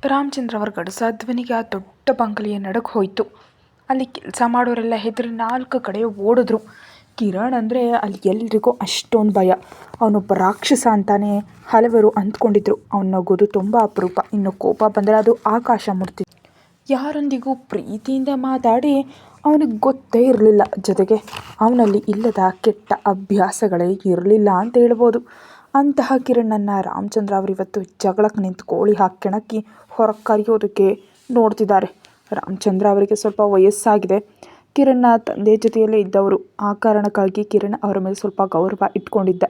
ರಾಮಚಂದ್ರ ಅವರ ಗಡಸಾಧ್ವನಿಗೆ ಆ ದೊಡ್ಡ ಬಂಗಲೆಯ ನಡುಕ ಹೋಯಿತು. ಅಲ್ಲಿ ಕೆಲಸ ಮಾಡೋರೆಲ್ಲ ಹೆದರಿ ನಾಲ್ಕು ಕಡೆ ಓಡಿದ್ರು. ಕಿರಣ್ ಅಂದರೆ ಅಲ್ಲಿ ಎಲ್ರಿಗೂ ಅಷ್ಟೊಂದು ಭಯ. ಅವನೊಬ್ಬ ರಾಕ್ಷಸ ಅಂತಾನೆ ಹಲವರು ಅಂದ್ಕೊಂಡಿದ್ರು. ಅವನ ನಗೋದು ತುಂಬ ಅಪರೂಪ. ಇನ್ನು ಕೋಪ ಬಂದರೆ ಅದು ಆಕಾಶ ಮುಟ್ತಿತ್ತು. ಯಾರೊಂದಿಗೂ ಪ್ರೀತಿಯಿಂದ ಮಾತಾಡಿ ಅವನಿಗೆ ಗೊತ್ತೇ ಇರಲಿಲ್ಲ. ಜೊತೆಗೆ ಅವನಲ್ಲಿ ಇಲ್ಲದ ಕೆಟ್ಟ ಅಭ್ಯಾಸಗಳೇ ಇರಲಿಲ್ಲ ಅಂತ ಹೇಳ್ಬೋದು. ಅಂತಹ ಕಿರಣನ್ನು ರಾಮಚಂದ್ರ ಅವರಿವತ್ತು ಜಗಳಕ್ಕೆ ನಿಂತು ಕೋಳಿ ಹಾಕಿ ಕೆಣಕಿ ಹೊರಗೆ ಕರೆಯೋದಕ್ಕೆ ನೋಡ್ತಿದ್ದಾರೆ. ರಾಮಚಂದ್ರ ಅವರಿಗೆ ಸ್ವಲ್ಪ ವಯಸ್ಸಾಗಿದೆ. ಕಿರಣ್ನ ತಂದೆ ಜೊತೆಯಲ್ಲೇ ಇದ್ದವರು. ಆ ಕಾರಣಕ್ಕಾಗಿ ಕಿರಣ್ ಅವರ ಮೇಲೆ ಸ್ವಲ್ಪ ಗೌರವ ಇಟ್ಕೊಂಡಿದ್ದ.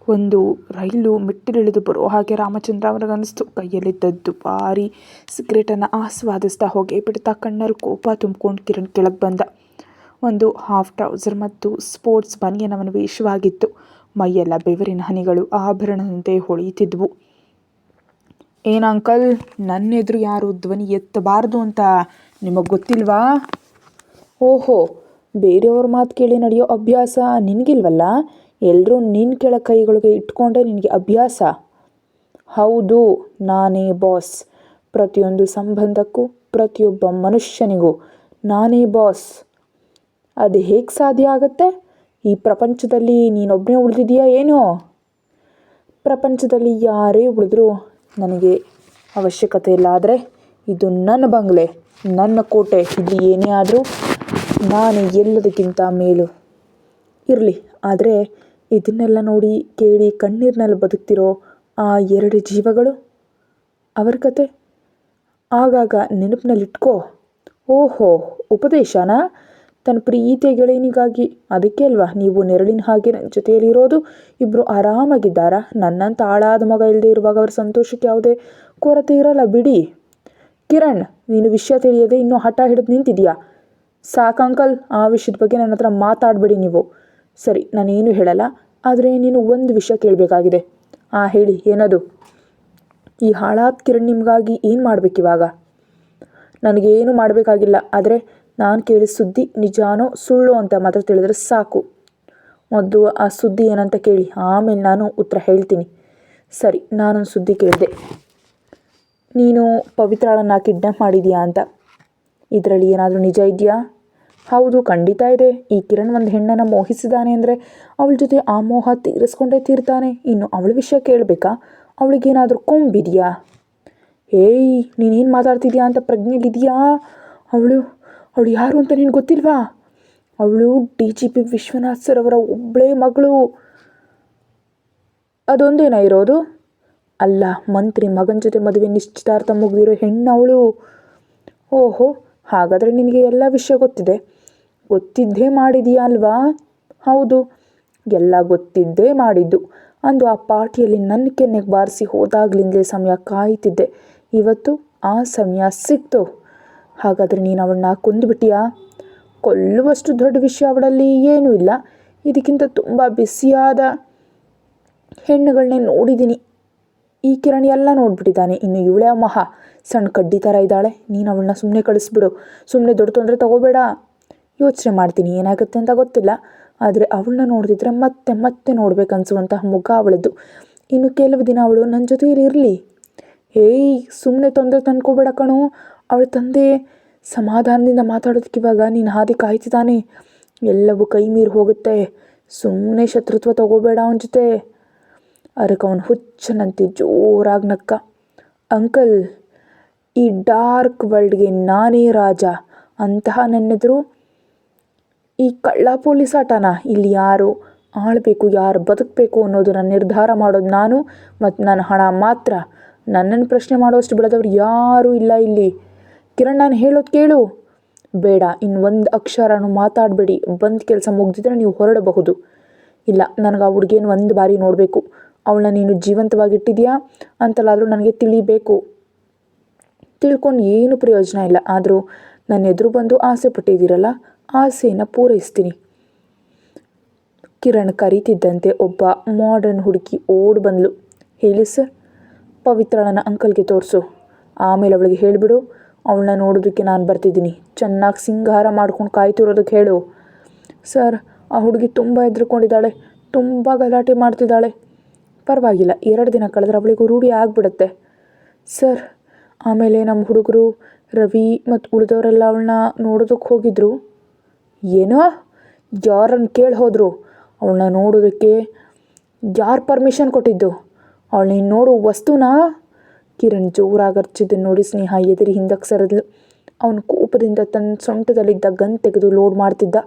ಒಂದು ರೈಲು ಮೆಟ್ಟಿಲಿಳಿದು ಬರೋ ಹಾಗೆ ರಾಮಚಂದ್ರ ಅವರಿಗನ್ನಿಸ್ತು. ಕೈಯಲ್ಲಿದ್ದ ದುಬಾರಿ ಸಿಗರೇಟನ್ನು ಆಸ್ವಾದಿಸ್ತಾ ಹೊಗೆ ಬಿಡ್ತಾ ಕಣ್ಣಲ್ಲಿ ಕೋಪ ತುಂಬಿಕೊಂಡು ಕಿರಣ್ ಕೆಳಗೆ ಬಂದ. ಒಂದು ಹಾಫ್ ಟ್ರೌಸರ್ ಮತ್ತು ಸ್ಪೋರ್ಟ್ಸ್ ಬನಿಯನ್ ಅವನ ವೇಷವಾಗಿತ್ತು. ಮೈಯೆಲ್ಲ ಬೆವರಿನ ಹನಿಗಳು ಆಭರಣದಂತೆ ಹೊಳೆಯುತ್ತಿದ್ವು. ಏನು ಅಂಕಲ್, ನನ್ನ ಎದುರು ಯಾರು ಧ್ವನಿ ಎತ್ತಬಾರ್ದು ಅಂತ ನಿಮಗೆ ಗೊತ್ತಿಲ್ವಾ? ಓಹೋ, ಬೇರೆಯವ್ರ ಮಾತು ಕೇಳಿ ನಡೆಯೋ ಅಭ್ಯಾಸ ನಿನಗಿಲ್ವಲ್ಲ. ಎಲ್ಲರೂ ನಿನ್ನ ಕೆಳ ಕೈಗಳಿಗೆ ಇಟ್ಕೊಂಡೆ ನಿನಗೆ ಅಭ್ಯಾಸ. ಹೌದು, ನಾನೇ ಬಾಸ್. ಪ್ರತಿಯೊಂದು ಸಂಬಂಧಕ್ಕೂ ಪ್ರತಿಯೊಬ್ಬ ಮನುಷ್ಯನಿಗೂ ನಾನೇ ಬಾಸ್. ಅದು ಹೇಗೆ ಸಾಧ್ಯ ಆಗುತ್ತೆ? ಈ ಪ್ರಪಂಚದಲ್ಲಿ ನೀನೊಬ್ಬನೇ ಉಳಿದಿದೆಯಾ ಏನೋ? ಪ್ರಪಂಚದಲ್ಲಿ ಯಾರೇ ಉಳಿದ್ರೂ ನನಗೆ ಅವಶ್ಯಕತೆ ಇಲ್ಲ. ಆದರೆ ಇದು ನನ್ನ ಬಂಗಲೆ, ನನ್ನ ಕೋಟೆ. ಇದು ಏನೇ ಆದರೂ ನಾನು ಎಲ್ಲದಕ್ಕಿಂತ ಮೇಲು. ಇರಲಿ, ಆದರೆ ಇದನ್ನೆಲ್ಲ ನೋಡಿ ಕೇಳಿ ಕಣ್ಣೀರಿನಲ್ಲಿ ಬದುಕ್ತಿರೋ ಆ 2 ಜೀವಗಳು, ಅವರ ಕತೆ ಆಗಾಗ ನೆನಪಿನಲ್ಲಿಟ್ಕೋ. ಓಹೋ, ಉಪದೇಶನಾ? ತನ್ನ ಪ್ರೀತಿಯ ಗೆಳೆಯನಿಗಾಗಿ. ಅದಕ್ಕೆ ಅಲ್ವಾ ನೀವು ನೆರಳಿನ ಹಾಗೆ ನನ್ನ ಜೊತೆಯಲ್ಲಿರೋದು? ಇಬ್ಬರು ಆರಾಮಾಗಿದ್ದಾರಾ? ನನ್ನಂತ ಹಾಳಾದ ಮಗ ಇಲ್ಲದೆ ಇರುವಾಗ ಅವ್ರ ಸಂತೋಷಕ್ಕೆ ಯಾವುದೇ ಕೊರತೆ ಇರಲ್ಲ ಬಿಡಿ. ಕಿರಣ್, ನೀನು ವಿಷಯ ತಿಳಿಯದೆ ಇನ್ನೂ ಹಠ ಹಿಡಿದು ನಿಂತಿದೆಯಾ? ಸಾಕಂಕಲ್, ಆ ವಿಷಯದ ಬಗ್ಗೆ ನನ್ನ ಹತ್ರ ಮಾತಾಡಬೇಡಿ ನೀವು. ಸರಿ, ನಾನೇನು ಹೇಳಲ್ಲ. ಆದರೆ ನೀನು ಒಂದು ವಿಷಯ ಕೇಳಬೇಕಾಗಿದೆ. ಹೇಳಿ, ಏನದು? ಈ ಹಾಳಾದ ಕಿರಣ್ ನಿಮಗಾಗಿ ಏನು ಮಾಡಬೇಕಿವಾಗ? ನನಗೇನು ಮಾಡಬೇಕಾಗಿಲ್ಲ. ಆದರೆ ನಾನು ಕೇಳಿದ ಸುದ್ದಿ ನಿಜಾನೋ ಸುಳ್ಳು ಅಂತ ಮಾತ್ರ ತಿಳಿದ್ರೆ ಸಾಕು. ಮೊದಲು ಆ ಸುದ್ದಿ ಏನಂತ ಕೇಳಿ, ಆಮೇಲೆ ನಾನು ಉತ್ತರ ಹೇಳ್ತೀನಿ. ಸರಿ, ನಾನೊಂದು ಸುದ್ದಿ ಕೇಳಿದೆ. ನೀನು ಪವಿತ್ರಾಳನ್ನು ಕಿಡ್ನಾಪ್ ಮಾಡಿದೀಯಾ ಅಂತ. ಇದರಲ್ಲಿ ಏನಾದರೂ ನಿಜ ಇದೆಯಾ? ಹೌದು, ಖಂಡಿತ ಇದೆ. ಈ ಕಿರಣ್ ಒಂದು ಹೆಣ್ಣನ್ನು ಮೋಹಿಸಿದಾನೆ ಅಂದರೆ ಅವಳ ಜೊತೆ ಆ ಮೋಹ ತೀರಿಸ್ಕೊಂಡೇ ತೀರ್ತಾನೆ. ಇನ್ನು ಅವಳ ವಿಷಯ ಕೇಳಬೇಕಾ? ಅವಳಿಗೇನಾದರೂ ಕೊಂಬಿದೆಯಾ? ಏಯ್, ನೀನೇನು ಮಾತಾಡ್ತಿದ್ಯಾ ಅಂತ ಪ್ರಜ್ಞೆಲಿದೆಯಾ? ಅವಳು ಯಾರು ಅಂತ ನಿನಗೆ ಗೊತ್ತಿಲ್ವಾ? ಅವಳು DGP ವಿಶ್ವನಾಥ್ ಸರ್ ಅವರ ಒಬ್ಬಳೇ ಮಗಳು. ಅದೊಂದೇನ ಇರೋದು? ಅಲ್ಲ, ಮಂತ್ರಿ ಮಗನ ಜೊತೆ ಮದುವೆ ನಿಶ್ಚಿತಾರ್ಥ ಮುಗಿದಿರೋ ಹೆಣ್ಣು ಅವಳು. ಓಹೋ, ಹಾಗಾದರೆ ನಿನಗೆ ಎಲ್ಲ ವಿಷಯ ಗೊತ್ತಿದೆ. ಗೊತ್ತಿದ್ದೇ ಮಾಡಿದೀಯಾ ಅಲ್ವಾ? ಹೌದು, ಎಲ್ಲ ಗೊತ್ತಿದ್ದೇ ಮಾಡಿದ್ದು. ಅಂದು ಆ ಪಾರ್ಟಿಯಲ್ಲಿ ನನ್ನ ಕೆನ್ನೆಗೆ ಬಾರಿಸಿ ಹೋದಾಗ್ಲಿಂದಲೇ ಸಮಯ ಕಾಯ್ತಿದ್ದೆ. ಇವತ್ತು ಆ ಸಮಯ ಸಿಕ್ತು. ಹಾಗಾದರೆ ನೀನು ಅವಳನ್ನ ಕೊಂದುಬಿಟ್ಟಿಯಾ? ಕೊಲ್ಲುವಷ್ಟು ದೊಡ್ಡ ವಿಷಯ ಅವಳಲ್ಲಿ ಏನೂ ಇಲ್ಲ. ಇದಕ್ಕಿಂತ ತುಂಬ ಬಿಸಿಯಾದ ಹೆಣ್ಣುಗಳನ್ನೇ ನೋಡಿದ್ದೀನಿ. ಈ ಕಿರಣ್ ಎಲ್ಲ ನೋಡ್ಬಿಟ್ಟಿದ್ದಾನೆ. ಇನ್ನು ಇವಳೇ ಮಹಾ ಸಣ್ಣ ಕಡ್ಡಿ ಥರ ಇದ್ದಾಳೆ. ನೀನು ಅವಳನ್ನ ಸುಮ್ಮನೆ ಕಳಿಸ್ಬಿಡು. ಸುಮ್ಮನೆ ದೊಡ್ಡ ತೊಂದರೆ ತಗೋಬೇಡ. ಯೋಚನೆ ಮಾಡ್ತೀನಿ ಏನಾಗುತ್ತೆ ಅಂತ ಗೊತ್ತಿಲ್ಲ. ಆದರೆ ಅವಳನ್ನ ನೋಡ್ತಿದ್ರೆ ಮತ್ತೆ ಮತ್ತೆ ನೋಡ್ಬೇಕನ್ಸುವಂತಹ ಮುಖ ಅವಳದ್ದು. ಇನ್ನು ಕೆಲವು ದಿನ ಅವಳು ನನ್ನ ಜೊತೆಯಲ್ಲಿ ಇರಲಿ. ಏಯ್, ಸುಮ್ಮನೆ ತೊಂದರೆ ತಂದ್ಕೋಬೇಡ ಕಣೋ. ಅವಳ ತಂದೆ ಸಮಾಧಾನದಿಂದ ಮಾತಾಡೋದಕ್ಕೆ ಇವಾಗ ನೀನು ಹಾದಿ ಕಾಯ್ತಿದ್ದಾನೆ. ಎಲ್ಲವೂ ಕೈ ಮೀರಿ ಹೋಗುತ್ತೆ. ಸುಮ್ಮನೆ ಶತ್ರುತ್ವ ತಗೋಬೇಡ ಅವನ ಜೊತೆ. ಅದಕ್ಕೆ ಅವನು ಹುಚ್ಚನಂತೆ ಜೋರಾಗಿ ನಕ್ಕ. ಅಂಕಲ್, ಈ ಡಾರ್ಕ್ ವರ್ಲ್ಡ್ಗೆ ನಾನೇ ರಾಜ. ಅಂತಹ ನನ್ನೆದುರು ಈ ಕಳ್ಳ ಪೊಲೀಸ್ ಆಟನ? ಇಲ್ಲಿ ಯಾರು ಆಳಬೇಕು, ಯಾರು ಬದುಕಬೇಕು ಅನ್ನೋದನ್ನು ನಿರ್ಧಾರ ಮಾಡೋದು ನಾನು ಮತ್ತು ನನ್ನ ಹಣ ಮಾತ್ರ. ನನ್ನನ್ನು ಪ್ರಶ್ನೆ ಮಾಡೋಷ್ಟು ಬೆಳೆದವ್ರು ಯಾರೂ ಇಲ್ಲ ಇಲ್ಲಿ. ಕಿರಣ್, ನಾನು ಹೇಳೋದು ಕೇಳು. ಬೇಡ, ಇನ್ನು ಒಂದು ಅಕ್ಷರನೂ ಮಾತಾಡಬೇಡಿ. ಬಂದ ಕೆಲಸ ಮುಗ್ದಿದ್ರೆ ನೀವು ಹೊರಡಬಹುದು. ಇಲ್ಲ, ನನಗೆ ಆ ಹುಡುಗಿಯನ್ನು ಒಂದು ಬಾರಿ ನೋಡಬೇಕು. ಅವಳನ್ನ ನೀನು ಜೀವಂತವಾಗಿಟ್ಟಿದೆಯಾ ಅಂತಲಾದರೂ ನನಗೆ ತಿಳಿಬೇಕು. ತಿಳ್ಕೊಂಡು ಏನು ಪ್ರಯೋಜನ ಇಲ್ಲ. ಆದರೂ ನನ್ನ ಎದುರು ಬಂದು ಆಸೆ ಪಟ್ಟಿದ್ದೀರಲ್ಲ, ಆಸೆಯನ್ನು ಪೂರೈಸ್ತೀನಿ. ಕಿರಣ್ ಕರೀತಿದ್ದಂತೆ ಒಬ್ಬ ಮಾಡರ್ನ್ ಹುಡುಗಿ ಓಡಿ ಬಂದಳು. ಹೇಳಿ ಸರ್. ಪವಿತ್ರಳನ್ನ ಅಂಕಲ್ಗೆ ತೋರಿಸು. ಆಮೇಲೆ ಅವಳಿಗೆ ಹೇಳಿಬಿಡು, ಅವಳನ್ನ ನೋಡೋದಕ್ಕೆ ನಾನು ಬರ್ತಿದ್ದೀನಿ. ಚೆನ್ನಾಗಿ ಸಿಂಗಾರ ಮಾಡ್ಕೊಂಡು ಕಾಯ್ತಿರೋದಕ್ಕೆ ಹೇಳು. ಸರ್, ಆ ಹುಡುಗಿ ತುಂಬ ಹೆದರ್ಕೊಂಡಿದ್ದಾಳೆ. ತುಂಬ ಗಲಾಟೆ ಮಾಡ್ತಿದ್ದಾಳೆ. ಪರವಾಗಿಲ್ಲ, 2 ದಿನ ಕಳೆದ್ರೆ ಅವಳಿಗೂ ರೂಢಿ ಆಗಿಬಿಡುತ್ತೆ ಸರ್. ಆಮೇಲೆ ನಮ್ಮ ಹುಡುಗರು ರವಿ ಮತ್ತು ಉಳಿದವರೆಲ್ಲ ಅವಳನ್ನ ನೋಡೋದಕ್ಕೆ ಹೋಗಿದ್ರು. ಏನೋ ಯಾರನ್ನು ಕೇಳಿ ಹೋದರು? ಅವಳನ್ನ ನೋಡೋದಕ್ಕೆ ಯಾರು ಪರ್ಮಿಷನ್ ಕೊಟ್ಟಿದ್ದು? ಅವಳು ನೀನು ನೋಡು ವಸ್ತುನಾ? ಕಿರಣ್ ಜೋರಾಗಿ ಅರ್ಚಿದ್ದನ್ನು ನೋಡಿ ಸ್ನೇಹ ಎದುರಿ ಹಿಂದಕ್ಕೆ ಸರಿದ್ಲು. ಅವನು ಕೋಪದಿಂದ ತನ್ನ ಸೊಂಟದಲ್ಲಿದ್ದ ಗನ್ ತೆಗೆದು ಲೋಡ್ ಮಾಡ್ತಿದ್ದ.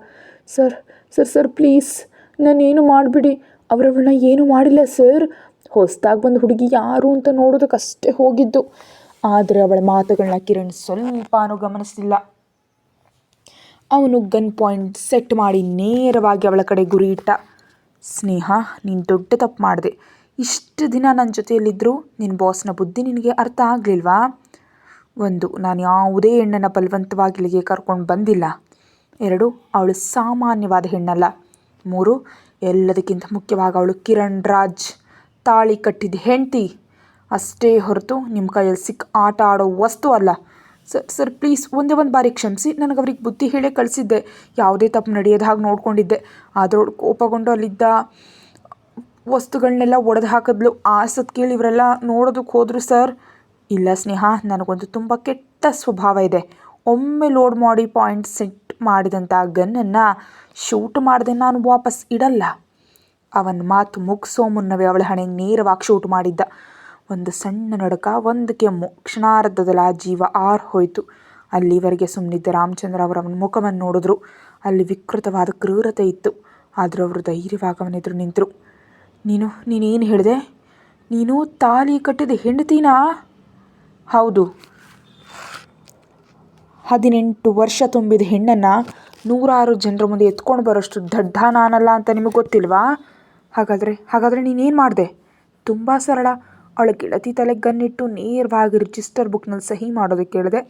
ಸರ್ ಸರ್ ಸರ್ ಪ್ಲೀಸ್ ನಾನೇನು ಮಾಡಿಬಿಡಿ, ಅವರವಳನ್ನ ಏನೂ ಮಾಡಿಲ್ಲ ಸರ್. ಹೊಸ್ದಾಗಿ ಬಂದ ಹುಡುಗಿ ಯಾರು ಅಂತ ನೋಡೋದಕ್ಕಷ್ಟೇ ಹೋಗಿದ್ದು. ಆದರೆ ಅವಳ ಮಾತುಗಳನ್ನ ಕಿರಣ್ ಸ್ವಲ್ಪನೂ ಗಮನಿಸಲಿಲ್ಲ. ಅವನು ಗನ್ ಪಾಯಿಂಟ್ ಸೆಟ್ ಮಾಡಿ ನೇರವಾಗಿ ಅವಳ ಕಡೆ ಗುರಿ ಇಟ್ಟ. ಸ್ನೇಹ, ನೀನು ದೊಡ್ಡ ತಪ್ಪು ಮಾಡಿದೆ. ಇಷ್ಟು ದಿನ ನನ್ನ ಜೊತೆಯಲ್ಲಿದ್ದರೂ ನಿನ್ನ ಬಾಸ್ನ ಬುದ್ಧಿ ನಿನಗೆ ಅರ್ಥ ಆಗಲಿಲ್ವಾ? 1, ನಾನು ಯಾವುದೇ ಹೆಣ್ಣನ್ನು ಬಲವಂತವಾಗಿ ಇಲ್ಲಿಗೆ ಕರ್ಕೊಂಡು ಬಂದಿಲ್ಲ. 2, ಅವಳು ಸಾಮಾನ್ಯವಾದ ಹೆಣ್ಣಲ್ಲ. 3, ಎಲ್ಲದಕ್ಕಿಂತ ಮುಖ್ಯವಾಗಿ ಅವಳು ಕಿರಣ್ ರಾಜ್ ತಾಳಿ ಕಟ್ಟಿದ ಹೆಂಡತಿ ಅಷ್ಟೇ ಹೊರತು ನಿಮ್ಮ ಕೈಯಲ್ಲಿ ಸಿಕ್ಕ ಆಟ ಆಡೋ ವಸ್ತು ಅಲ್ಲ. ಸರ್ ಸರ್ ಪ್ಲೀಸ್ ಒಂದೇ ಒಂದು ಬಾರಿ ಕ್ಷಮಿಸಿ. ನನಗೆ ಅವ್ರಿಗೆ ಬುದ್ಧಿ ಹೇಳೇ ಕಳಿಸಿದ್ದೆ. ಯಾವುದೇ ತಪ್ಪು ನಡೆಯೋದು ಹಾಗೆ ನೋಡ್ಕೊಂಡಿದ್ದೆ. ಆದರೂ ಕೋಪಗೊಂಡು ಅಲ್ಲಿದ್ದ ವಸ್ತುಗಳನ್ನೆಲ್ಲ ಒಡೆದು ಹಾಕಿದ್ಲು. ಆ ಸತ್ ಕೇಳಿ ಇವರೆಲ್ಲ ನೋಡೋದಕ್ಕೆ ಹೋದರು ಸರ್. ಇಲ್ಲ ಸ್ನೇಹ, ನನಗೊಂದು ತುಂಬ ಕೆಟ್ಟ ಸ್ವಭಾವ ಇದೆ. ಒಮ್ಮೆ ಲೋಡ್ ಮಾಡಿ ಪಾಯಿಂಟ್ ಸೆಟ್ ಮಾಡಿದಂಥ ಗನ್ನನ್ನು ಶೂಟ್ ಮಾಡದೆ ನಾನು ವಾಪಸ್ ಇಡಲ್ಲ. ಅವನ ಮಾತು ಮುಗಿಸೋ ಮುನ್ನವೇ ಅವಳ ಹಣೆಗೆ ನೇರವಾಗಿ ಶೂಟ್ ಮಾಡಿದ್ದ. ಒಂದು ಸಣ್ಣ ನಡುಕ, ಒಂದು ಕೆಮ್ಮು, ಕ್ಷಣಾರ್ಧದಲ್ಲಿ ಆ ಜೀವ ಹೋಯಿತು. ಅಲ್ಲಿವರೆಗೆ ಸುಮ್ಮನಿದ್ದ ರಾಮಚಂದ್ರ ಅವನ ಮುಖವನ್ನು ನೋಡಿದ್ರು. ಅಲ್ಲಿ ವಿಕೃತವಾದ ಕ್ರೂರತೆ ಇತ್ತು. ಆದರೂ ಅವರು ಧೈರ್ಯವಾಗಿ ಅವನೆದುರು ನಿಂತರು. ನೀನೇನು ಹೇಳಿದೆ? ನೀನು ತಾಲಿ ಕಟ್ಟಿದ ಹೆಂಡತಿನಾ? ಹೌದು. 18 ವರ್ಷ ತುಂಬಿದ ಹೆಣ್ಣನ್ನು 100 ಜನರ ಮುಂದೆ ಎತ್ಕೊಂಡು ಬರೋಷ್ಟು ದಡ್ಡ ನಾನಲ್ಲ ಅಂತ ನಿಮಗೆ ಗೊತ್ತಿಲ್ವಾ? ಹಾಗಾದರೆ ನೀನೇನು ಮಾಡಿದೆ? ತುಂಬ ಸರಳ. ಅವಳ ಗೆಳತಿ ತಲೆಗೆ ಗನ್ನಿಟ್ಟು ನೇರವಾಗಿ ರಿಜಿಸ್ಟರ್ ಬುಕ್ನಲ್ಲಿ ಸಹಿ ಮಾಡೋದಕ್ಕೆ ಕೇಳಿದೆ.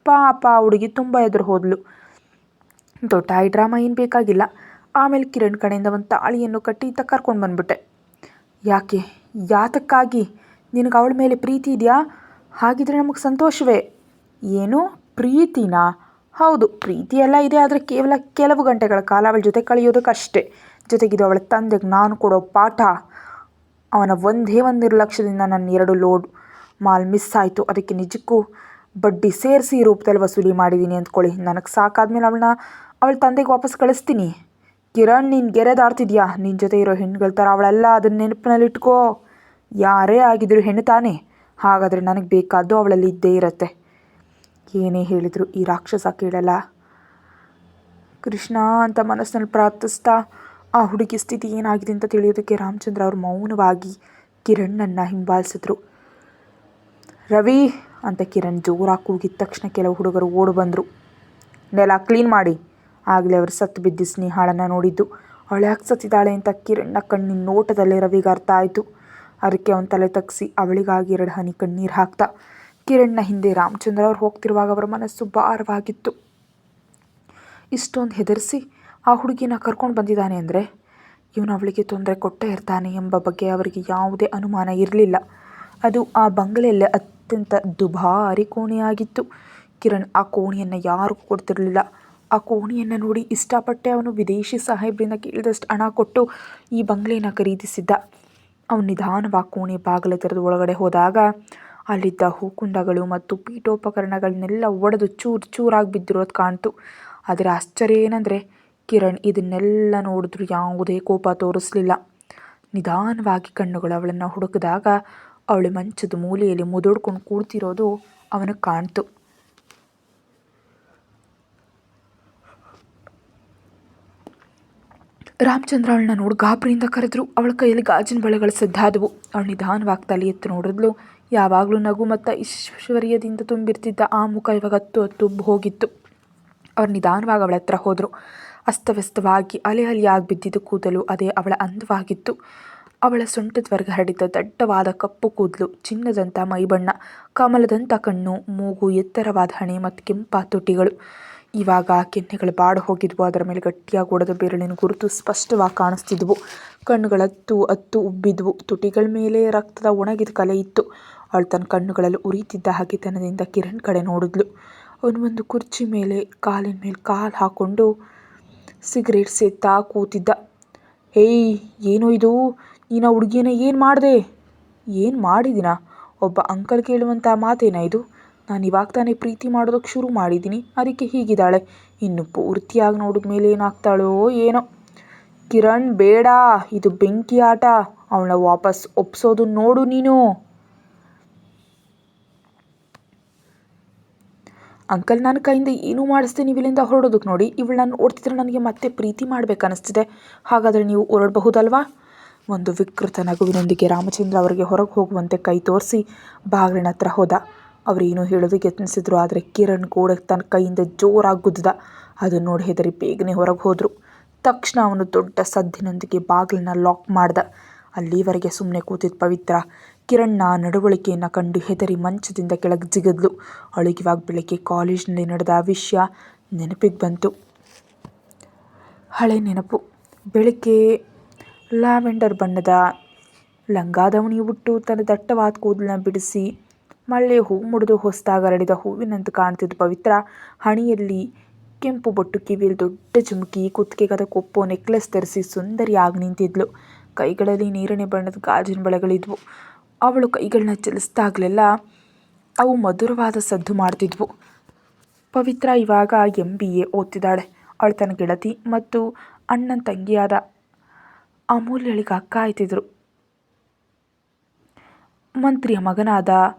ಪಾಪ ಹುಡುಗಿ ತುಂಬ ಎದುರು ಹೋದ್ಲು. ದೊಡ್ಡ ಡ್ರಾಮಾ ಏನು ಬೇಕಾಗಿಲ್ಲ. ಆಮೇಲೆ ಕಿರಣ್ ಕಡೆಯಿಂದ ಒಂದು ತಾಳಿಯನ್ನು ಕಟ್ಟಿ ಕರ್ಕೊಂಡು ಬಂದ್ಬಿಟ್ಟೆ. ಯಾತಕ್ಕಾಗಿ? ನಿನಗೆ ಅವಳ ಮೇಲೆ ಪ್ರೀತಿ ಇದೆಯಾ? ಹಾಗಿದ್ರೆ ನಮಗೆ ಸಂತೋಷವೇ. ಏನು ಪ್ರೀತಿನಾ? ಹೌದು, ಪ್ರೀತಿ ಎಲ್ಲ ಇದೆ. ಆದರೆ ಕೇವಲ ಕೆಲವು ಗಂಟೆಗಳ ಕಾಲ ಅವಳ ಜೊತೆ ಕಳೆಯೋದಕ್ಕಷ್ಟೇ. ಜೊತೆಗಿದು ಅವಳ ತಂದೆಗೆ ನಾನು ಕೊಡೋ ಪಾಠ. ಅವನ ಒಂದೇ ಒಂದು ನಿರ್ಲಕ್ಷ್ಯದಿಂದ ನನ್ನ 2 ಲೋಡ್ ಮಾಲ್ ಮಿಸ್ ಆಯಿತು. ಅದಕ್ಕೆ ನಿಜಕ್ಕೂ ಬಡ್ಡಿ ಸೇರಿಸಿ ರೂಪದಲ್ಲಿ ವಸೂಲಿ ಮಾಡಿದ್ದೀನಿ ಅಂದ್ಕೊಳ್ಳಿ. ನನಗೆ ಸಾಕಾದ್ಮೇಲೆ ಅವಳ ತಂದೆಗೆ ವಾಪಸ್ ಕಳಿಸ್ತೀನಿ. ಕಿರಣ್, ನೀನು ಗೆರೆ ದಾಡ್ತಿದ್ಯಾ? ನಿನ್ನ ಜೊತೆ ಇರೋ ಹೆಣ್ಣುಗಳ ಥರ ಅವಳೆಲ್ಲ ಅದನ್ನ ನೆನಪಿನಲ್ಲಿಟ್ಕೋ. ಯಾರೇ ಆಗಿದ್ರು ಹೆಣ್ಣು ತಾನೇ. ಹಾಗಾದರೆ ನನಗೆ ಬೇಕಾದ್ದು ಅವಳಲ್ಲಿ ಇದ್ದೇ ಇರುತ್ತೆ. ಏನೇ ಹೇಳಿದ್ರು ಈ ರಾಕ್ಷಸ ಕೇಳಲ್ಲ. ಕೃಷ್ಣ ಅಂತ ಮನಸ್ಸಿನಲ್ಲಿ ಪ್ರಾರ್ಥಿಸ್ತಾ ಆ ಹುಡುಗಿ ಸ್ಥಿತಿ ಏನಾಗಿದೆ ಅಂತ ತಿಳಿಯೋದಕ್ಕೆ ರಾಮಚಂದ್ರ ಅವರು ಮೌನವಾಗಿ ಕಿರಣ್ಣನ್ನು ಹಿಂಬಾಲಿಸಿದ್ರು. ರವಿ ಅಂತ ಕಿರಣ್ ಜೋರಾಗಿ ಕೂಗಿದ ತಕ್ಷಣ ಕೆಲವು ಹುಡುಗರು ಓಡು ಬಂದರು. ನೆಲ ಕ್ಲೀನ್ ಮಾಡಿ. ಆಗಲೇ ಅವರು ಸತ್ತು ಬಿದ್ದು ಸ್ನೇಹಾಳನ್ನು ನೋಡಿದ್ದು. ಅವಳು ಯಾಕೆ ಸತ್ತಿದ್ದಾಳೆ ಅಂತ ಕಿರಣ್ಣ ಕಣ್ಣಿನ ನೋಟದಲ್ಲೇ ರವಿಗೆ ಅರ್ಥ ಆಯಿತು. ಅದಕ್ಕೆ ಅವನ ತಲೆ ತಗ್ಗಿಸಿ ಅವಳಿಗಾಗಿ 2 ಹನಿ ಕಣ್ಣೀರು ಹಾಕ್ತಾ. ಕಿರಣ್ಣ ಹಿಂದೆ ರಾಮಚಂದ್ರ ಅವರು ಹೋಗ್ತಿರುವಾಗ ಅವರ ಮನಸ್ಸು ಭಾರವಾಗಿತ್ತು. ಇಷ್ಟೊಂದು ಹೆದರಿಸಿ ಆ ಹುಡುಗಿನ ಕರ್ಕೊಂಡು ಬಂದಿದ್ದಾನೆ ಅಂದರೆ ಇವನು ಅವಳಿಗೆ ತೊಂದರೆ ಕೊಟ್ಟೇ ಇರ್ತಾನೆ ಎಂಬ ಬಗ್ಗೆ ಅವರಿಗೆ ಯಾವುದೇ ಅನುಮಾನ ಇರಲಿಲ್ಲ. ಅದು ಆ ಬಂಗಲೆಯಲ್ಲೇ ಅತ್ಯಂತ ದುಬಾರಿ ಕೋಣೆಯಾಗಿತ್ತು. ಕಿರಣ್ ಆ ಕೋಣೆಯನ್ನು ಯಾರಿಗೂ ಕೊಡ್ತಿರಲಿಲ್ಲ. ಆ ಕೋಣೆಯನ್ನು ನೋಡಿ ಇಷ್ಟಪಟ್ಟೆ ಅವನು ವಿದೇಶಿ ಸಾಹೇಬರಿಂದ ಕೇಳಿದಷ್ಟು ಹಣ ಕೊಟ್ಟು ಈ ಬಂಗಲೆಯನ್ನು ಖರೀದಿಸಿದ್ದ. ಅವನು ನಿಧಾನವಾಗಿ ಕೋಣೆ ಬಾಗಿಲು ತೆರೆದು ಒಳಗಡೆ ಹೋದಾಗ ಅಲ್ಲಿದ್ದ ಹೂಕುಂಡಗಳು ಮತ್ತು ಪೀಠೋಪಕರಣಗಳನ್ನೆಲ್ಲ ಒಡೆದು ಚೂರು ಚೂರಾಗಿ ಬಿದ್ದಿರೋದು ಕಾಣ್ತು. ಆದರೆ ಆಶ್ಚರ್ಯ ಏನಂದರೆ ಕಿರಣ್ ಇದನ್ನೆಲ್ಲ ನೋಡಿದ್ರು ಯಾವುದೇ ಕೋಪ ತೋರಿಸಲಿಲ್ಲ. ನಿಧಾನವಾಗಿ ಕಣ್ಣುಗಳು ಅವಳನ್ನು ಹುಡುಕಿದಾಗ ಅವಳು ಮಂಚದ ಮೂಲೆಯಲ್ಲಿ ಮುದುಡ್ಕೊಂಡು ಕೂಡ್ತಿರೋದು ಅವನಿಗೆ ಕಾಣ್ತು. ರಾಮಚಂದ್ರ ಅವಳನ್ನ ನೋಡಿ ಗಾಬರಿಯಿಂದ ಕರೆದ್ರು. ಅವಳ ಕೈಯಲ್ಲಿ ಗಾಜಿನ ಬಳೆಗಳು ಸದ್ದಾದವು. ಅವಳು ನಿಧಾನವಾಗಿ ತಲೆ ಎತ್ತು ನೋಡಿದ್ಲು. ಯಾವಾಗಲೂ ನಗು ಮತ್ತು ಐಶ್ವರ್ಯದಿಂದ ತುಂಬಿರ್ತಿದ್ದ ಆ ಮುಖ ಇವಾಗ ಹತ್ತು ಹೋಗಿತ್ತು. ಅವ್ರು ನಿಧಾನವಾಗಿ ಅವಳ ಹತ್ರ ಹೋದರು. ಅಸ್ತವ್ಯಸ್ತವಾಗಿ ಅಲೆಯಾಗಿ ಬಿದ್ದಿದ್ದು ಕೂದಲು ಅದೇ ಅವಳ ಅಂದವಾಗಿತ್ತು. ಅವಳ ಸೊಂಟದವರೆಗೆ ಹರಡಿದ್ದ ದಟ್ಟವಾದ ಕಪ್ಪು ಕೂದಲು, ಚಿನ್ನದಂಥ ಮೈಬಣ್ಣ, ಕಮಲದಂಥ ಕಣ್ಣು, ಮೂಗು, ಎತ್ತರವಾದ ಹಣೆ ಮತ್ತು ಕೆಂಪಾದ ತುಟಿಗಳು. ಇವಾಗ ಕೆನ್ನೆಗಳು ಬಾಡು ಹೋಗಿದ್ವು. ಅದರ ಮೇಲೆ ಗಟ್ಟಿಯಾಗಿ ಒಡೆದ ಬೆರಳಿನ ಗುರುತು ಸ್ಪಷ್ಟವಾಗಿ ಕಾಣಿಸ್ತಿದ್ವು. ಕಣ್ಣುಗಳತ್ತು ಉಬ್ಬಿದ್ವು. ತುಟಿಗಳ ಮೇಲೆ ರಕ್ತದ ಒಣಗಿದ ಕಲೆ ಇತ್ತು. ಅವಳು ತನ್ನ ಕಣ್ಣುಗಳಲ್ಲಿ ಉರಿತಿದ್ದ ಹಗೆತನದಿಂದ ಕಿರಣ್ ಕಡೆ ನೋಡಿದ್ಲು. ಅವನು ಒಂದು ಕುರ್ಚಿ ಮೇಲೆ ಕಾಲಿನ ಮೇಲೆ ಕಾಲು ಹಾಕ್ಕೊಂಡು ಸಿಗರೇಟ್ ಸೇದ್ತಾ ಕೂತಿದ್ದ. ಏಯ್, ಏನೋ ಇದು? ನೀನು ಆ ಹುಡುಗಿನ ಏನು ಮಾಡಿದೆ? ಏನು ಮಾಡಿದಿನ? ಒಬ್ಬ ಅಂಕಲ್ ಕೇಳುವಂಥ ಮಾತೇನ ಇದು? ನಾನು ಇವಾಗ ತಾನೇ ಪ್ರೀತಿ ಮಾಡೋದಕ್ಕೆ ಶುರು ಮಾಡಿದ್ದೀನಿ, ಅದಕ್ಕೆ ಹೀಗಿದ್ದಾಳೆ. ಇನ್ನು ಪೂರ್ತಿಯಾಗಿ ನೋಡಿದ ಮೇಲೆ ಏನಾಗ್ತಾಳೋ ಏನೋ. ಕಿರಣ್ ಬೇಡ, ಇದು ಬೆಂಕಿ ಆಟ. ಅವಳನ್ನ ವಾಪಸ್ ಒಪ್ಸೋದು ನೋಡು ನೀನು. ಅಂಕಲ್, ನನ್ನ ಕೈಯಿಂದ ಏನೂ ಮಾಡಿಸ್ದೆ ನೀವು ಇಲ್ಲಿಂದ ಹೊರಡೋದಕ್ಕೆ ನೋಡಿ. ಇವಳನ್ನ ನೋಡ್ತಿದ್ರೆ ನನಗೆ ಮತ್ತೆ ಪ್ರೀತಿ ಮಾಡಬೇಕನ್ನಿಸ್ತಿದೆ. ಹಾಗಾದರೆ ನೀವು ಹೊರಡಬಹುದಲ್ವಾ? ಒಂದು ವಿಕೃತ ನಗುವಿನೊಂದಿಗೆ ರಾಮಚಂದ್ರ ಅವರಿಗೆ ಹೊರಗೆ ಹೋಗುವಂತೆ ಕೈ ತೋರಿಸಿ ಬಾಗಿಲಿನ ಹತ್ರ ಹೋದ. ಅವರೇನು ಹೇಳೋದಕ್ಕೆ ಯತ್ನಿಸಿದ್ರು, ಆದರೆ ಕಿರಣ್ ಗೋಡೆಗೆ ತನ್ನ ಕೈಯಿಂದ ಜೋರಾಗಿ ಗುದ್ದಿದ. ಅದನ್ನು ನೋಡಿ ಹೆದರಿ ಬೇಗನೆ ಹೊರಗೆ ಹೋದರು. ತಕ್ಷಣ ಅವನು ದೊಡ್ಡ ಸದ್ದಿನೊಂದಿಗೆ ಬಾಗಿಲನ್ನ ಲಾಕ್ ಮಾಡ್ದ. ಅಲ್ಲಿವರೆಗೆ ಸುಮ್ಮನೆ ಕೂತಿದ್ದ ಪವಿತ್ರ ಕಿರಣ್ನ ನಡವಳಿಕೆಯನ್ನು ಕಂಡು ಹೆದರಿ ಮಂಚದಿಂದ ಕೆಳಗೆ ಜಿಗಿದ್ಲು. ಅವಳಿಗಿವಾಗ ಬೆಳಗ್ಗೆ ಕಾಲೇಜ್ನಲ್ಲಿ ನಡೆದ ವಿಷಯ ನೆನಪಿಗೆ ಬಂತು. ಹಳೆ ನೆನಪು. ಬೆಳಗ್ಗೆ ಲ್ಯಾವೆಂಡರ್ ಬಣ್ಣದ ಲಂಗಾದವಣಿ ಉಟ್ಟು ತನ್ನ ದಟ್ಟವಾದ ಕೂದಲನ್ನ ಬಿಡಿಸಿ ಮಳ್ಳೆ ಹೂ ಮುಡಿದು ಹೊಸದಾಗ ಅರಳಿದ ಹೂವಿನಂತೆ ಕಾಣ್ತಿದ್ದ ಪವಿತ್ರ ಹಣೆಯಲ್ಲಿ ಕೆಂಪು ಬೊಟ್ಟು, ಕಿವಿಯಲ್ಲಿ ದೊಡ್ಡ ಜುಮುಕಿ, ಕುತ್ತಿಗೆಗದ ಕೊಪ್ಪು ನೆಕ್ಲೆಸ್ ಧರಿಸಿ ಸುಂದರಿಯಾಗಿ ನಿಂತಿದ್ಲು. ಕೈಗಳಲ್ಲಿ ನೀರಿನ ಬಣ್ಣದ ಗಾಜಿನ ಬಳೆಗಳಿದ್ವು. ಅವಳು ಕೈಗಳನ್ನ ಚಲಿಸಿದಾಗಲೆಲ್ಲ ಅವು ಮಧುರವಾದ ಸದ್ದು ಮಾಡ್ತಿದ್ವು. ಪವಿತ್ರ ಇವಾಗ MBA ಓದ್ತಿದ್ದಾಳೆ. ಅವಳು ತನ್ನ ಗೆಳತಿ ಮತ್ತು ಅಣ್ಣನ ತಂಗಿಯಾದ ಅಮೂಲ್ಯಳಿಗೆ ಅಕ್ಕ ಆಯ್ತಿದ್ರು. ಮಂತ್ರಿಯ ಮಗನಾದ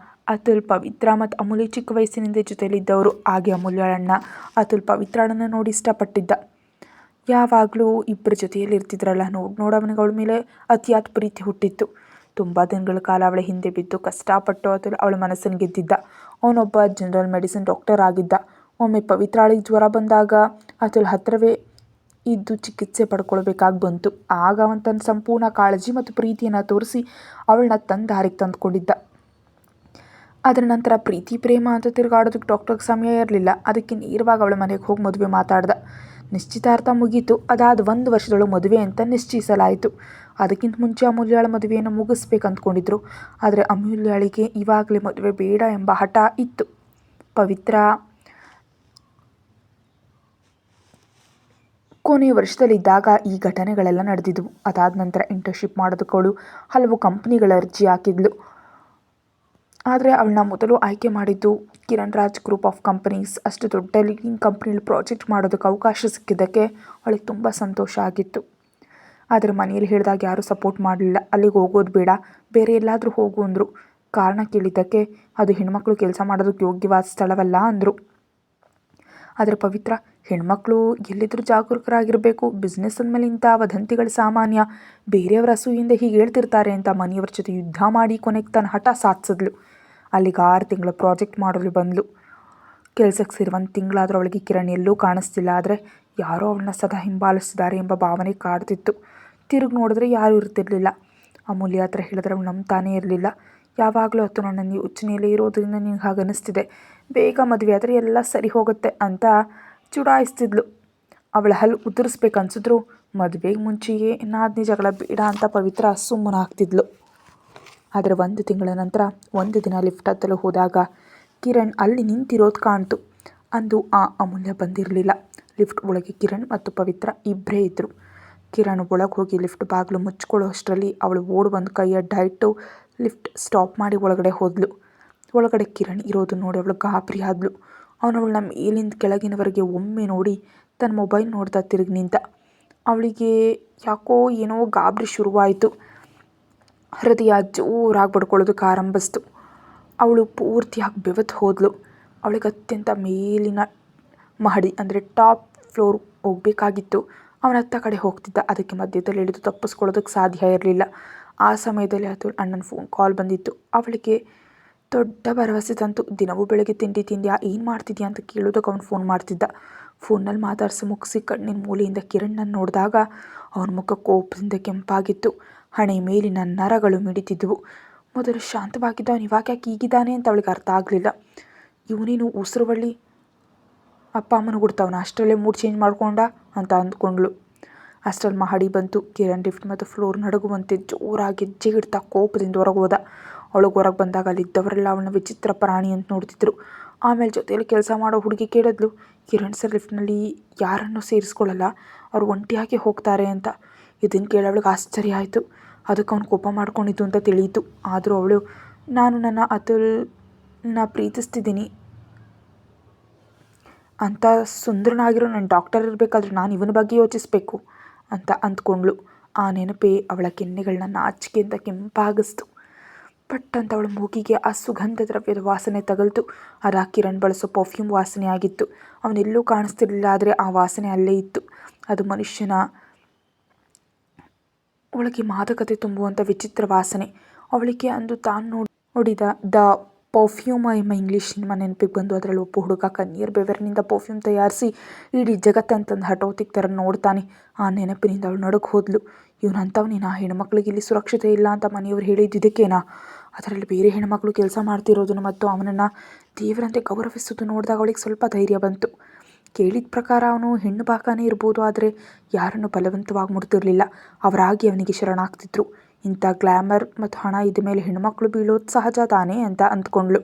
ಅತುಲ್ ಪವಿತ್ರ ಮತ್ತು ಅಮೂಲ್ಯ ಚಿಕ್ಕ ವಯಸ್ಸಿನಿಂದ ಜೊತೆಯಲ್ಲಿದ್ದವರು. ಹಾಗೆ ಅಮೂಲ್ಯಳಣ್ಣ ಅತುಲ್ ಪವಿತ್ರಳನ್ನು ನೋಡಿ ಇಷ್ಟಪಟ್ಟಿದ್ದ. ಯಾವಾಗಲೂ ಇಬ್ಬರ ಜೊತೆಯಲ್ಲಿ ಇರ್ತಿದ್ರಲ್ಲ, ನೋಡವನಿಗೆ ಅವಳ ಮೇಲೆ ಅತಿಯಾದ ಪ್ರೀತಿ ಹುಟ್ಟಿತ್ತು. ತುಂಬ ದಿನಗಳ ಕಾಲ ಅವಳ ಹಿಂದೆ ಬಿದ್ದು ಕಷ್ಟಪಟ್ಟು ಅತುಲ್ ಅವಳ ಮನಸ್ಸನ್ನು ಗೆದ್ದಿದ್ದ. ಅವನೊಬ್ಬ ಜನರಲ್ ಮೆಡಿಸಿನ್ ಡಾಕ್ಟರ್ ಆಗಿದ್ದ. ಒಮ್ಮೆ ಪವಿತ್ರಾಳಿಗೆ ಜ್ವರ ಬಂದಾಗ ಅತುಲ್ ಹತ್ತಿರವೇ ಇದ್ದು ಚಿಕಿತ್ಸೆ ಪಡ್ಕೊಳ್ಬೇಕಾಗಿ ಬಂತು. ಆಗ ಅವನು ತನ್ನ ಸಂಪೂರ್ಣ ಕಾಳಜಿ ಮತ್ತು ಪ್ರೀತಿಯನ್ನು ತೋರಿಸಿ ಅವಳನ್ನ ತನ್ನ ದಾರಿಗೆ ತಂದುಕೊಂಡಿದ್ದ. ಅದರ ನಂತರ ಪ್ರೀತಿ ಪ್ರೇಮ ಅಂತ ತಿರುಗಾಡೋದಕ್ಕೆ ಡಾಕ್ಟರ್ಗೆ ಸಮಯ ಇರಲಿಲ್ಲ. ಅದಕ್ಕೆ ನೇರವಾಗಿ ಅವಳ ಮನೆಗೆ ಹೋಗಿ ಮದುವೆ ಮಾತಾಡ್ದ. ನಿಶ್ಚಿತಾರ್ಥ ಮುಗೀತು. ಅದಾದ 1 ವರ್ಷದೊಳಗೆ ಮದುವೆ ಅಂತ ನಿಶ್ಚಯಿಸಲಾಯಿತು. ಅದಕ್ಕಿಂತ ಮುಂಚೆ ಅಮೂಲ್ಯಳ ಮದುವೆಯನ್ನು ಮುಗಿಸ್ಬೇಕು ಅಂದ್ಕೊಂಡಿದ್ರು. ಆದರೆ ಅಮೂಲ್ಯಳಿಗೆ ಇವಾಗಲೇ ಮದುವೆ ಬೇಡ ಎಂಬ ಹಠ ಇತ್ತು. ಪವಿತ್ರ ಕೊನೆಯ ವರ್ಷದಲ್ಲಿದ್ದಾಗ ಈ ಘಟನೆಗಳೆಲ್ಲ ನಡೆದಿದ್ವು. ಅದಾದ ನಂತರ ಇಂಟರ್ನ್ಶಿಪ್ ಮಾಡೋದಕ್ಕೆ ಅವಳು ಹಲವು ಕಂಪ್ನಿಗಳ ಅರ್ಜಿ ಹಾಕಿದ್ಲು. ಆದರೆ ಅವಳನ್ನ ಮೊದಲು ಆಯ್ಕೆ ಮಾಡಿದ್ದು Kiran Raj group of companies. ಅಷ್ಟು ದೊಡ್ಡ ಲೀಡಿಂಗ್ ಕಂಪ್ನಿಯಲ್ಲಿ ಪ್ರಾಜೆಕ್ಟ್ ಮಾಡೋದಕ್ಕೆ ಅವಕಾಶ ಸಿಕ್ಕಿದ್ದಕ್ಕೆ ಅವಳಿಗೆ ತುಂಬ ಸಂತೋಷ ಆಗಿತ್ತು. ಆದರೆ ಮನೆಯಲ್ಲಿ ಹೇಳಿದಾಗ ಯಾರೂ ಸಪೋರ್ಟ್ ಮಾಡಲಿಲ್ಲ. ಅಲ್ಲಿಗೆ ಹೋಗೋದು ಬೇಡ, ಬೇರೆ ಎಲ್ಲಾದರೂ ಹೋಗು ಅಂದರು. ಕಾರಣ ಕೇಳಿದ್ದಕ್ಕೆ ಅದು ಹೆಣ್ಮಕ್ಳು ಕೆಲಸ ಮಾಡೋದಕ್ಕೆ ಯೋಗ್ಯವಾದ ಸ್ಥಳವಲ್ಲ ಅಂದರು. ಆದರೆ ಪವಿತ್ರ, ಹೆಣ್ಮಕ್ಳು ಎಲ್ಲಿದ್ದರೂ ಜಾಗರೂಕರಾಗಿರಬೇಕು, ಬಿಸ್ನೆಸ್ ಅಂದಮೇಲೆ ಇಂಥ ವದಂತಿಗಳು ಸಾಮಾನ್ಯ, ಬೇರೆಯವರ ಅಸೂಯಿಂದ ಹೀಗೆ ಹೇಳ್ತಿರ್ತಾರೆ ಅಂತ ಮನೆಯವ್ರ ಜೊತೆ ಯುದ್ಧ ಮಾಡಿ ಕೊನೆಗೆ ತನ್ನ ಹಠ ಸಾಧಿಸಿದ್ಲು. ಅಲ್ಲಿಗೆ 6 ತಿಂಗಳ ಪ್ರಾಜೆಕ್ಟ್ ಮಾಡಲು ಬಂದಳು. ಕೆಲಸಕ್ಕೆ ಸೇರಿ 1 ತಿಂಗಳಾದರೂ ಅವಳಿಗೆ ಕಿರಣ್ ಎಲ್ಲೂ ಕಾಣಿಸ್ತಿಲ್ಲ. ಆದರೆ ಯಾರೋ ಅವಳನ್ನ ಸದಾ ಹಿಂಬಾಲಿಸ್ತಿದ್ದಾರೆ ಎಂಬ ಭಾವನೆ ಕಾಡ್ತಿತ್ತು. ತಿರುಗಿ ನೋಡಿದ್ರೆ ಯಾರೂ ಇರ್ತಿರ್ಲಿಲ್ಲ. ಅಮೂಲ್ಯ ಹತ್ರ ಹೇಳಿದ್ರೆ ಅವಳು ನಂಬ್ತಾನೇ ಇರಲಿಲ್ಲ. ಯಾವಾಗಲೂ ಹೊತ್ತು ನನ್ನ ಯೋಚನೆಯಲ್ಲೇ ಇರೋದ್ರಿಂದ ನಿನಗೆ ಹಾಗೆ ಅನ್ನಿಸ್ತಿದೆ, ಬೇಗ ಮದುವೆ ಆದರೆ ಎಲ್ಲ ಸರಿ ಹೋಗುತ್ತೆ ಅಂತ ಚುಡಾಯಿಸ್ತಿದ್ಲು. ಅವಳ ಹಲ್ಲು ಉದುರಿಸ್ಬೇಕನ್ಸಿದ್ರು ಮದುವೆಗೆ ಮುಂಚೆಯೇ ನಾದಿನಿ ಜಗಳ ಬೇಡ ಅಂತ ಪವಿತ್ರ ಸುಮ್ಮನಾಗ್ತಿದ್ಲು. ಆದರೆ 1 ತಿಂಗಳ ನಂತರ ಒಂದು ದಿನ ಲಿಫ್ಟ್ ಹತ್ತಲು ಹೋದಾಗ ಕಿರಣ್ ಅಲ್ಲಿ ನಿಂತಿರೋದು ಕಾಣ್ತು. ಅಂದು ಆ ಅಮೂಲ್ಯ ಬಂದಿರಲಿಲ್ಲ. ಲಿಫ್ಟ್ ಒಳಗೆ ಕಿರಣ್ ಮತ್ತು ಪವಿತ್ರ ಇಬ್ಬರೇ ಇದ್ದರು. ಕಿರಣ್ ಒಳಗೆ ಹೋಗಿ ಲಿಫ್ಟ್ ಬಾಗಿಲು ಮುಚ್ಕೊಳ್ಳೋ ಅಷ್ಟರಲ್ಲಿ ಅವಳು ಓಡಿ ಬಂದು ಕೈ ಅಡ್ಡ ಇಟ್ಟು ಲಿಫ್ಟ್ ಸ್ಟಾಪ್ ಮಾಡಿ ಒಳಗಡೆ ಹೋದ್ಲು. ಒಳಗಡೆ ಕಿರಣ್ ಇರೋದು ನೋಡಿ ಅವಳು ಗಾಬರಿ ಆದ್ಲು. ಅವಳನ್ನ ಮೇಲಿಂದ ಕೆಳಗಿನವರೆಗೆ ಒಮ್ಮೆ ನೋಡಿ ತನ್ನ ಮೊಬೈಲ್ ನೋಡ್ತಾ ತಿರುಗಿ ನಿಂತ. ಅವಳಿಗೆ ಯಾಕೋ ಏನೋ ಗಾಬರಿ ಶುರುವಾಯಿತು. ಹೃದಯ ಜೋರಾಗಿ ಬಡ್ಕೊಳ್ಳೋದಕ್ಕೆ ಆರಂಭಿಸ್ತು. ಅವಳು ಪೂರ್ತಿಯಾಗಿ ಬೆವತ್ತು ಹೋದ್ಲು. ಅವಳಿಗೆ ಅತ್ಯಂತ ಮೇಲಿನ ಮಹಡಿ ಅಂದರೆ ಟಾಪ್ ಫ್ಲೋರ್ ಹೋಗಬೇಕಾಗಿತ್ತು. ಅವನತ್ತ ಕಡೆ ಹೋಗ್ತಿದ್ದ. ಅದಕ್ಕೆ ಮಧ್ಯದಲ್ಲಿ ಇಳಿದು ತಪ್ಪಿಸ್ಕೊಳ್ಳೋದಕ್ಕೆ ಸಾಧ್ಯ ಇರಲಿಲ್ಲ. ಆ ಸಮಯದಲ್ಲಿ ಅತುಲ್ ಅಣ್ಣನ ಫೋನ್ ಕಾಲ್ ಬಂದಿತ್ತು. ಅವಳಿಗೆ ದೊಡ್ಡ ಭರವಸೆ ತಂತು. ದಿನವೂ ಬೆಳಗ್ಗೆ ತಿಂದ್ಯಾ, ಏನು ಮಾಡ್ತಿದ್ಯಾ ಅಂತ ಕೇಳೋದಕ್ಕೆ ಅವನು ಫೋನ್ ಮಾಡ್ತಿದ್ದ. ಫೋನಲ್ಲಿ ಮಾತಾಡಿಸಿ ಮುಗಿಸಿ ಕಣ್ಣಿನ ಮೂಲೆಯಿಂದ ಕಿರಣ್ಣನ್ನು ನೋಡಿದಾಗ ಅವನ ಮುಖ ಕೋಪದಿಂದ ಕೆಂಪಾಗಿತ್ತು. ಹಣೆ ಮೇಲಿನ ನರಗಳು ಮಿಡಿತಿದ್ವು. ಮೊದಲು ಶಾಂತವಾಗಿದ್ದ ಅವನು ಇವಾಗ ಯಾಕೆ ಹೀಗಿದ್ದಾನೆ ಅಂತ ಅವಳಿಗೆ ಅರ್ಥ ಆಗಲಿಲ್ಲ. ಇವನೇನು ಉಸಿರು ಬಳ್ಳಿ ಅಪ್ಪ ಅಮ್ಮನ ಹುಡ್ತವನ, ಅಷ್ಟರಲ್ಲೇ ಮೂಡ್ ಚೇಂಜ್ ಮಾಡ್ಕೊಂಡ ಅಂತ ಅಂದ್ಕೊಂಡ್ಳು. ಅಷ್ಟರಲ್ಲಿ ಮಹಡಿ ಬಂತು. ಕಿರಣ್ ಲಿಫ್ಟ್ ಮತ್ತು ಫ್ಲೋರ್ ನಡುಗುವಂತೆ ಜೋರಾಗಿ ಹೆಜ್ಜೆ ಇಡ್ತಾ ಕೋಪದಿಂದ ಹೊರಗೆ ಹೋದ. ಅವಳಿಗೆ ಹೊರಗೆ ಬಂದಾಗ ಅಲ್ಲಿದ್ದವರೆಲ್ಲ ಅವಳನ್ನ ವಿಚಿತ್ರ ಪ್ರಾಣಿ ಅಂತ ನೋಡ್ತಿದ್ರು. ಆಮೇಲೆ ಜೊತೆಯಲ್ಲಿ ಕೆಲಸ ಮಾಡೋ ಹುಡುಗಿ ಕೇಳಿದ್ಲು, ಕಿರಣ್ ಸರ್ ಲಿಫ್ಟ್ನಲ್ಲಿ ಯಾರನ್ನೂ ಸೇರಿಸ್ಕೊಳ್ಳಲ್ಲ, ಅವ್ರು ಒಂಟಿಯಾಗಿ ಹೋಗ್ತಾರೆ ಅಂತ. ಇದನ್ನು ಕೇಳಿ ಅವಳಿಗೆ ಆಶ್ಚರ್ಯ ಆಯಿತು. ಅದಕ್ಕೆ ಅವನು ಕೋಪ ಮಾಡ್ಕೊಂಡಿದ್ದು ಅಂತ ತಿಳಿಯಿತು. ಆದರೂ ಅವಳು, ನಾನು ನನ್ನ ಅತುಲ್ನ ಪ್ರೀತಿಸ್ತಿದ್ದೀನಿ ಅಂತ ಸುಂದರನಾಗಿರೋ ನನ್ನ ಡಾಕ್ಟರ್ ಇರಬೇಕಾದ್ರೆ ನಾನು ಇವನ ಬಗ್ಗೆ ಯೋಚಿಸಬೇಕು ಅಂತ ಅಂದ್ಕೊಂಡ್ಳು. ಆ ನೆನಪೇ ಅವಳ ಕೆನ್ನೆಗಳನ್ನ ನಾಚಿಕೆಯಿಂದ ಕೆಂಪಾಗಿಸ್ತು. ಪಟ್ ಅಂತ ಅವಳ ಮೂಗಿಗೆ ಆ ಸುಗಂಧ ದ್ರವ್ಯದ ವಾಸನೆ ತಗಲ್ತು. ಅದು ಆ ಕಿರಣ್ ಬಳಸೋ ಪರ್ಫ್ಯೂಮ್ ವಾಸನೆ ಆಗಿತ್ತು. ಅವನೆಲ್ಲೂ ಕಾಣಿಸ್ತಿರ್ಲಿಲ್ಲ, ಆದರೆ ಆ ವಾಸನೆ ಅಲ್ಲೇ ಇತ್ತು. ಅದು ಮನುಷ್ಯನ ಒಳಗೆ ಮಾದಕತೆ ತುಂಬುವಂಥ ವಿಚಿತ್ರ ವಾಸನೆ. ಅವಳಿಗೆ ಅಂದು ತಾನು ನೋಡಿದ ದ ಪರ್ಫ್ಯೂಮ್ ಎಂಬ ಇಂಗ್ಲೀಷ್ ಸಿನಿಮಾ ನೆನಪಿಗೆ ಬಂದು ಅದರಲ್ಲಿ ಒಬ್ಬ ಹುಡುಗ ಕಣ್ಣೀರ್ ಬೆವರಿನಿಂದ ಪರ್ಫ್ಯೂಮ್ ತಯಾರಿಸಿ ಇಡೀ ಜಗತ್ತಂತಂದು ಹಠೋತಿಗೆ ಥರ ನೋಡ್ತಾನೆ. ಆ ನೆನಪಿನಿಂದ ಅವಳು ನಡುಗೆ ಹೋದ್ಲು. ಇವನಂಥವ್ನೇನಾ, ಹೆಣ್ಮಕ್ಳಿಗೆ ಇಲ್ಲಿ ಸುರಕ್ಷತೆ ಇಲ್ಲ ಅಂತ ಮನೆಯವರು ಹೇಳಿದ್ದು ಇದಕ್ಕೇನಾ? ಅದರಲ್ಲಿ ಬೇರೆ ಹೆಣ್ಮಕ್ಳು ಕೆಲಸ ಮಾಡ್ತಿರೋದನ್ನು ಮತ್ತು ಅವನನ್ನು ದೇವರಂತೆ ಗೌರವಿಸೋದು ನೋಡಿದಾಗ ಅವಳಿಗೆ ಸ್ವಲ್ಪ ಧೈರ್ಯ ಬಂತು. ಕೇಳಿದ ಪ್ರಕಾರ ಅವನು ಹೆಣ್ಣು ಬಾಕಾನೇ ಇರ್ಬೋದು, ಆದರೆ ಯಾರನ್ನು ಬಲವಂತವಾಗಿ ಮುಡ್ತಿರ್ಲಿಲ್ಲ. ಅವರಾಗಿ ಅವನಿಗೆ ಶರಣಾಗ್ತಿದ್ರು. ಇಂಥ ಗ್ಲ್ಯಾಮರ್ ಮತ್ತು ಹಣ ಇದ್ದ ಮೇಲೆ ಹೆಣ್ಮಕ್ಳು ಬೀಳೋದು ಸಹಜ ತಾನೇ ಅಂತ ಅಂದ್ಕೊಂಡ್ಳು.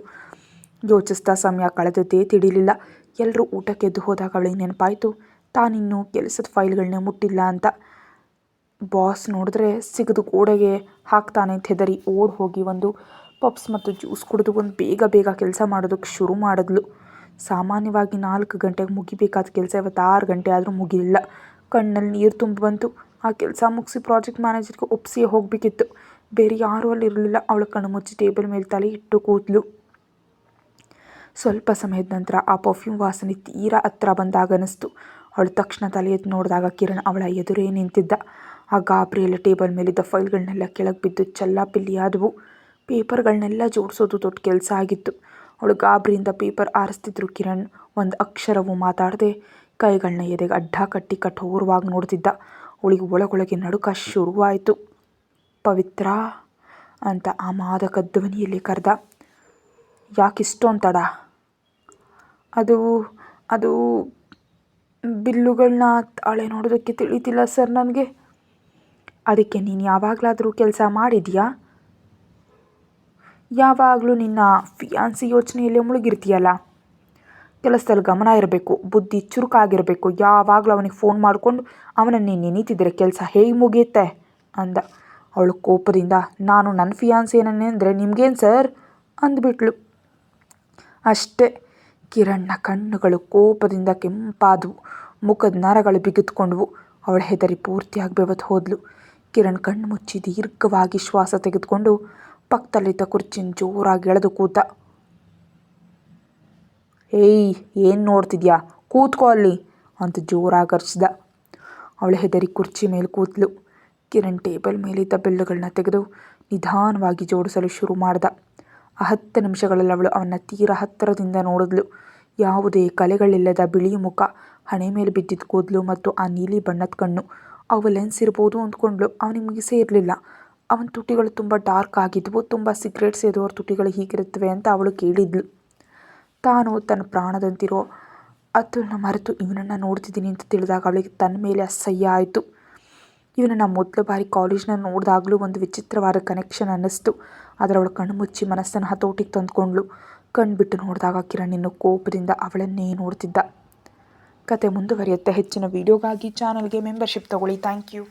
ಯೋಚಿಸ್ತಾ ಸಮಯ ಕಳೆದದ್ದೇ ತಿಳಿಲಿಲ್ಲ. ಎಲ್ಲರೂ ಊಟಕ್ಕೆ ಎದ್ದು ಹೋದಾಗ ಅವಳಿಗೆ ನೆನಪಾಯಿತು ತಾನಿನ್ನೂ ಕೆಲಸದ ಫೈಲ್ಗಳನ್ನೇ ಮುಟ್ಟಿಲ್ಲ ಅಂತ. ಬಾಸ್ ನೋಡಿದ್ರೆ ಸಿಗದು ಗೋಡೆಗೆ ಹಾಕ್ತಾನೆ ಅಂತ ಹೆದರಿ ಓಡ್ ಹೋಗಿ ಒಂದು ಪಪ್ಸ್ ಮತ್ತು ಜ್ಯೂಸ್ ಕುಡಿದು ಒಂದು ಬೇಗ ಕೆಲಸ ಮಾಡೋದಕ್ಕೆ ಶುರು ಮಾಡಿದ್ಲು. ಸಾಮಾನ್ಯವಾಗಿ 4 ಗಂಟೆಗೆ ಮುಗಿಬೇಕಾದ ಕೆಲಸ ಇವತ್ತು 6 ಗಂಟೆ ಆದರೂ ಮುಗಿಲಿಲ್ಲ. ಕಣ್ಣಲ್ಲಿ ನೀರು ತುಂಬಿ ಬಂತು. ಆ ಕೆಲಸ ಮುಗಿಸಿ ಪ್ರಾಜೆಕ್ಟ್ ಮ್ಯಾನೇಜರ್ಗೆ ಒಪ್ಪಿಸಿ ಹೋಗಬೇಕಿತ್ತು. ಬೇರೆ ಯಾರೂ ಅಲ್ಲಿ ಇರಲಿಲ್ಲ. ಅವಳ ಕಣ್ಣು ಮುಚ್ಚಿ ಟೇಬಲ್ ಮೇಲೆ ತಲೆ ಇಟ್ಟು ಕೂತ್ಲು. ಸ್ವಲ್ಪ ಸಮಯದ ನಂತರ ಆ ಪರ್ಫ್ಯೂಮ್ ವಾಸನೆ ತೀರಾ ಹತ್ರ ಬಂದಾಗ ಅನ್ನಿಸ್ತು. ಅವಳು ತಕ್ಷಣ ತಲೆ ಎದ್ದು ನೋಡಿದಾಗ ಕಿರಣ್ ಅವಳ ಎದುರೇ ನಿಂತಿದ್ದ. ಆ ಗಾಬರಿಯಲ್ಲಿ ಟೇಬಲ್ ಮೇಲಿದ್ದ ಫೈಲ್ಗಳನ್ನೆಲ್ಲ ಕೆಳಗೆ ಬಿದ್ದು ಚೆಲ್ಲಾಪಿಲ್ಲಿ ಆದವು. ಪೇಪರ್ಗಳನ್ನೆಲ್ಲ ಜೋಡಿಸೋದು ದೊಡ್ಡ ಕೆಲಸ ಆಗಿತ್ತು. ಅವಳು ಗಾಬರಿಯಿಂದ ಪೇಪರ್ ಆರಿಸ್ತಿದ್ರು ಕಿರಣ್ ಒಂದು ಅಕ್ಷರವೂ ಮಾತಾಡದೆ ಕೈಗಳನ್ನ ಎದೆಗೆ ಅಡ್ಡ ಕಟ್ಟಿ ಕಠೋರವಾಗಿ ನೋಡ್ತಿದ್ದ. ಅವಳಿಗೆ ಒಳಗೊಳಗೆ ನಡುಕ ಶುರುವಾಯಿತು. ಪವಿತ್ರ ಅಂತ ಆ ಮಾದಕ ಧ್ವನಿಯಲ್ಲಿ ಕರೆದ. ಯಾಕಿಷ್ಟೊಂದು ತಡ? ಅದು ಬಿಲ್ಲುಗಳನ್ನ ತಾಳೆ ನೋಡೋದಕ್ಕೆ ತಿಳಿತಿಲ್ಲ ಸರ್ ನನಗೆ. ಅದಕ್ಕೆ ನೀನು ಯಾವಾಗಲಾದರೂ ಕೆಲಸ ಮಾಡಿದೆಯಾ? ಯಾವಾಗಲೂ ನಿನ್ನ ಫಿಯಾನ್ಸಿ ಯೋಚನೆಯಲ್ಲೇ ಮುಳುಗಿರ್ತೀಯಲ್ಲ. ಕೆಲಸದಲ್ಲಿ ಗಮನ ಇರಬೇಕು, ಬುದ್ಧಿ ಚುರುಕಾಗಿರಬೇಕು. ಯಾವಾಗಲೂ ಅವನಿಗೆ ಫೋನ್ ಮಾಡಿಕೊಂಡು ಅವನನ್ನೇ ನೆನೀತಿದ್ರೆ ಕೆಲಸ ಹೇಗೆ ಮುಗಿಯುತ್ತೆ ಅಂದ. ಅವಳು ಕೋಪದಿಂದ, ನಾನು ನನ್ನ ಫಿಯಾನ್ಸಿಯನ್ನೇ ಅಂದರೆ ನಿಮಗೇನು ಸರ್ ಅಂದ್ಬಿಟ್ಲು. ಅಷ್ಟೇ, ಕಿರಣ್ನ ಕಣ್ಣುಗಳು ಕೋಪದಿಂದ ಕೆಂಪಾದವು. ಮುಖದ ನರಗಳು ಬಿಗಿದ್ಕೊಂಡ್ವು. ಅವಳ ಹೆದರಿ ಪೂರ್ತಿಯಾಗಿ ಬೆವತ್ತು ಹೋದ್ಲು. ಕಿರಣ್ ಕಣ್ಣು ಮುಚ್ಚಿ ದೀರ್ಘವಾಗಿ ಶ್ವಾಸ ತೆಗೆದುಕೊಂಡು ಪಕ್ಕದಲ್ಲಿದ್ದ ಕುರ್ಚಿನ ಜೋರಾಗಿ ಎಳೆದು ಕೂತ. ಏಯ್, ಏನು ನೋಡ್ತಿದ್ಯಾ, ಕೂತ್ಕೋ ಅಲ್ಲಿ ಅಂತ ಜೋರಾಗಿ ಅರ್ಚಿದ. ಅವಳು ಹೆದರಿ ಕುರ್ಚಿ ಮೇಲೆ ಕೂತ್ಲು. ಕಿರಣ್ ಟೇಬಲ್ ಮೇಲಿದ್ದ ಬಿಲ್ಲುಗಳನ್ನ ತೆಗೆದು ನಿಧಾನವಾಗಿ ಜೋಡಿಸಲು ಶುರು ಮಾಡ್ದ. ಆ 10 ನಿಮಿಷಗಳಲ್ಲಿ ಅವಳು ಅವನ ತೀರಾ ಹತ್ತಿರದಿಂದ ನೋಡಿದ್ಲು. ಯಾವುದೇ ಕಲೆಗಳಿಲ್ಲದ ಬಿಳಿ ಮುಖ, ಹಣೆ ಮೇಲೆ ಬಿದ್ದಿದ್ದ ಕೂದಲು ಮತ್ತು ಆ ನೀಲಿ ಬಣ್ಣದ ಕಣ್ಣು. ಅವು ಲೆನ್ಸ್ ಇರ್ಬೋದು ಅಂದ್ಕೊಂಡ್ಳು. ಅವನಿಗೆ ಮಿಗಿಸೇ ಇರಲಿಲ್ಲ. ಅವನ ತುಟಿಗಳು ತುಂಬ ಡಾರ್ಕ್ ಆಗಿದ್ವು. ತುಂಬ ಸಿಗರೇಟ್ ಸೇದೋರ ತುಟಿಗಳು ಹೀಗಿರುತ್ತವೆ ಅಂತ ಅವಳು ಕೇಳಿದ್ಲು. ತಾನು ತನ್ನ ಪ್ರಾಣದಂತಿರೋ ಅತುಲ್ನ ಮರೆತು ಇವನನ್ನು ನೋಡ್ತಿದ್ದೀನಿ ಅಂತ ತಿಳಿದಾಗ ಅವಳಿಗೆ ತನ್ನ ಮೇಲೆ ಅಸಹ್ಯ ಆಯಿತು. ಇವನನ್ನು ಮೊದಲ ಬಾರಿ ಕಾಲೇಜ್ನಲ್ಲಿ ನೋಡಿದಾಗಲೂ ಒಂದು ವಿಚಿತ್ರವಾದ ಕನೆಕ್ಷನ್ ಅನ್ನಿಸ್ತು. ಆದರೆ ಅವಳು ಕಣ್ಣು ಮುಚ್ಚಿ ಮನಸ್ಸನ್ನು ಹತೋಟಿಗೆ ತಂದುಕೊಂಡ್ಳು. ಕಣ್ಣು ಬಿಟ್ಟು ನೋಡಿದಾಗ ಕಿರಣ್ ಇನ್ನೂ ಕೋಪದಿಂದ ಅವಳನ್ನೇ ನೋಡ್ತಿದ್ದ. ಕತೆ ಮುಂದುವರಿಯುತ್ತೆ. ಹೆಚ್ಚಿನ ವಿಡಿಯೋಗಾಗಿ ಚಾನಲ್ಗೆ ಮೆಂಬರ್ಶಿಪ್ ತಗೊಳ್ಳಿ. Thank you.